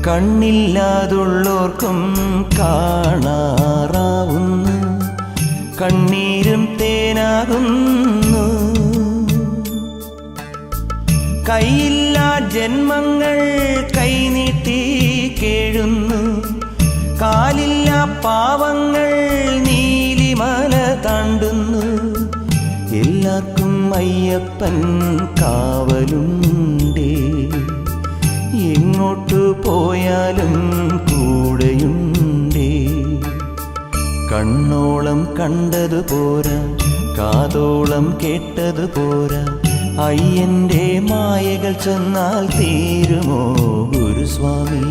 കണ്ണില്ലാതുള്ളോർക്കും കാണാറാവുന്നു, കണ്ണീരും തേനാകുന്നു. കൈയില്ലാ ജന്മങ്ങൾ കൈനീട്ടി കേഴുന്നു, കാലില്ലാ പാവങ്ങൾ നീലിമല താണ്ടുന്നു. എല്ലാവർക്കും അയ്യപ്പൻ കാവലുണ്ടേ, എങ്ങോട്ടു പോയാലും കൂടെയുണ്ടേ. കണ്ണോളം കണ്ടതു പോരാ, കാതോളം കേട്ടതു പോരാ, അയ്യൻ്റെ മായകൾ ചെന്നാൽ തീരുമോ ഗുരുസ്വാമി?